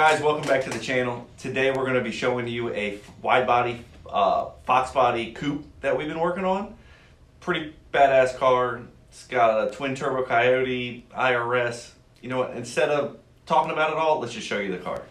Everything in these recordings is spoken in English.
guys, welcome back to the channel. Today we're going to be showing you a wide body Foxbody coupe that we've been working on. Pretty badass car. It's got a twin turbo coyote, IRS. You know what, instead of talking about it all, let's just show you the car.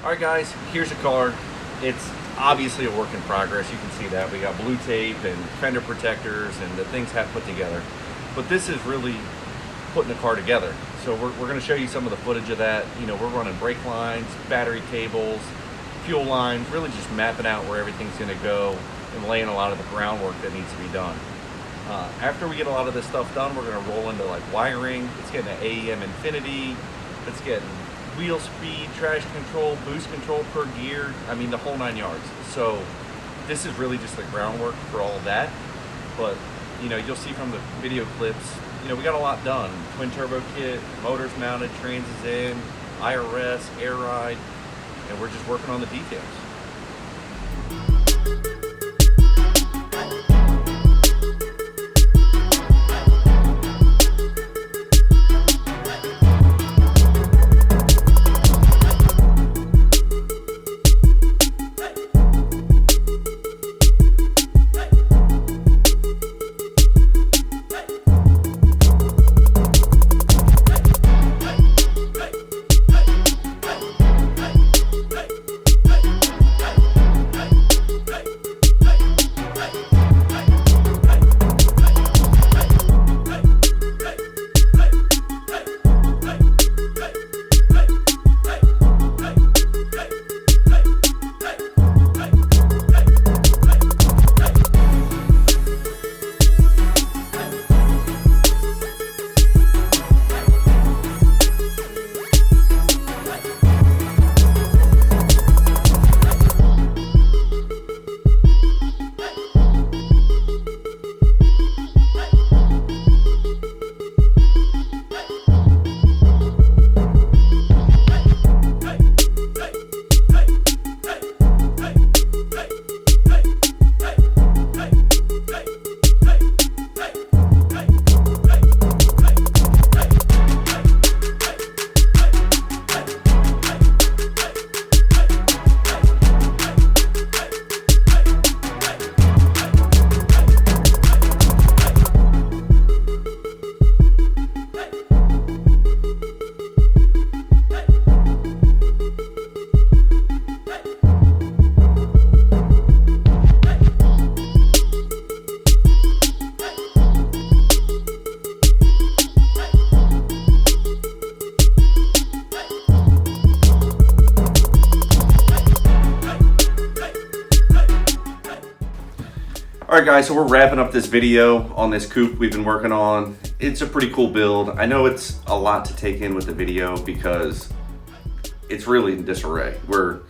Alright guys, here's the car. It's obviously a work in progress. You can see that. We got blue tape and fender protectors and the things have put together. But this is really putting the car together. So we're going to show you some of the footage of that. You know, we're running brake lines, battery cables, fuel lines, really just mapping out where everything's going to go and laying a lot of the groundwork that needs to be done. After we get a lot of this stuff done, we're going to roll into like wiring. It's getting an AEM Infinity. It's getting wheel speed, traction control, boost control per gear. I mean, the whole 9 yards. So this is really just the groundwork for all of that. But you know, you'll see from the video clips, you know, we got a lot done. Twin turbo kit, motors mounted, trans is in, IRS, air ride, and we're just working on the details. Alright guys, so we're wrapping up this video on this coupe we've been working on. It's a pretty cool build. I know it's a lot to take in with the video because it's really in disarray. We're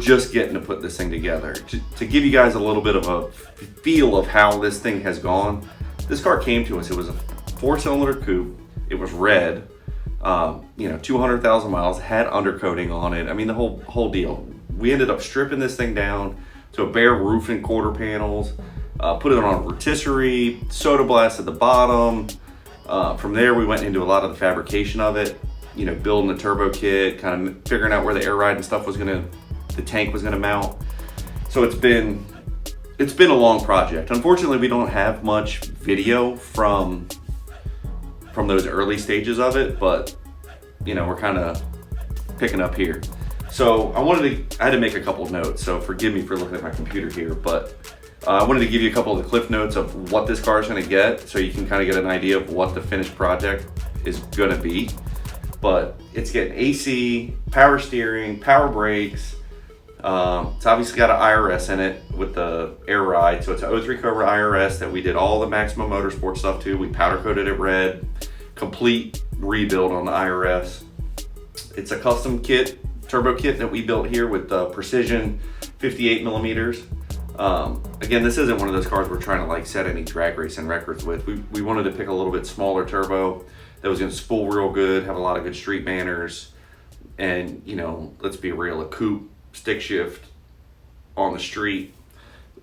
just getting to put this thing together. To give you guys a little bit of a feel of how this thing has gone, this car came to us. It was a 4-cylinder coupe. It was red, you know, 200,000 miles, had undercoating on it. I mean, the whole deal. We ended up stripping this thing down to a bare roof and quarter panels, put it on a rotisserie, soda blast at the bottom. From there, we went into a lot of the fabrication of it, you know, building the turbo kit, kind of figuring out where the air ride and stuff was the tank was gonna mount. So it's been a long project. Unfortunately, we don't have much video from those early stages of it, but you know, we're kind of picking up here. So I had to make a couple of notes, so forgive me for looking at my computer here, but I wanted to give you a couple of the cliff notes of what this car is going to get, so you can kind of get an idea of what the finished project is going to be. But it's getting AC, power steering, power brakes. It's obviously got an IRS in it with the air ride, so it's an 03 Cobra IRS that we did all the Maximum Motorsport stuff to. We powder coated it red, complete rebuild on the IRS. It's a custom kit, turbo kit that we built here with precision 58 millimeters. Again, this isn't one of those cars we're trying to like set any drag racing records with. We wanted to pick a little bit smaller turbo that was gonna spool real good, have a lot of good street manners, and you know, let's be real, a coupe, stick shift, on the street,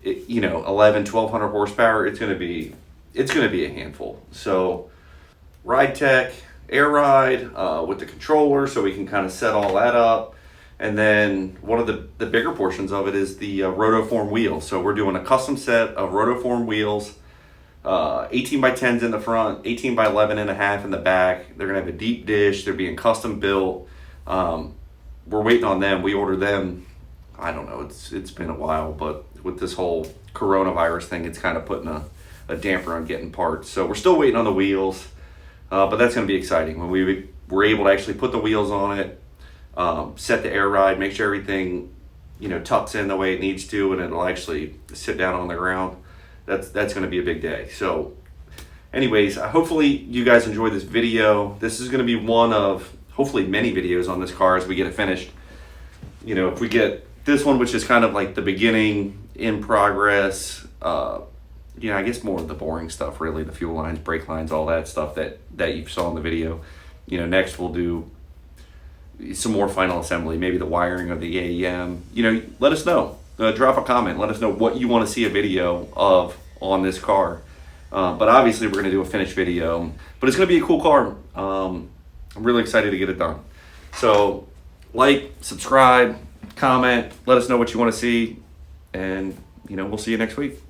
you know, 1,100 horsepower, it's gonna be a handful. So ride tech, air ride with the controller, so we can kind of set all that up. And then one of the bigger portions of it is the rotoform wheels. So we're doing a custom set of rotoform wheels, 18 by 10s in the front, 18 by 11 and a half in the back. They're gonna have a deep dish. They're being custom built. We're waiting on them. We ordered them, I don't know, it's been a while, but with this whole coronavirus thing, it's kind of putting a damper on getting parts. So we're still waiting on the wheels, but that's gonna be exciting when we're able to actually put the wheels on it, set the air ride, make sure everything, you know, tucks in the way it needs to, and it'll actually sit down on the ground. That's going to be a big day. So anyways, hopefully you guys enjoyed this video. This is going to be one of hopefully many videos on this car as we get it finished. You know, if we get this one, which is kind of like the beginning, in progress, you know, I guess more of the boring stuff, really, the fuel lines, brake lines, all that stuff that you saw in the video. You know, next we'll do some more final assembly, maybe the wiring of the AEM. You know, let us know. Drop a comment. Let us know what you want to see a video of on this car. But obviously, we're going to do a finished video. But it's going to be a cool car. I'm really excited to get it done. So, like, subscribe, comment. Let us know what you want to see. And, you know, we'll see you next week.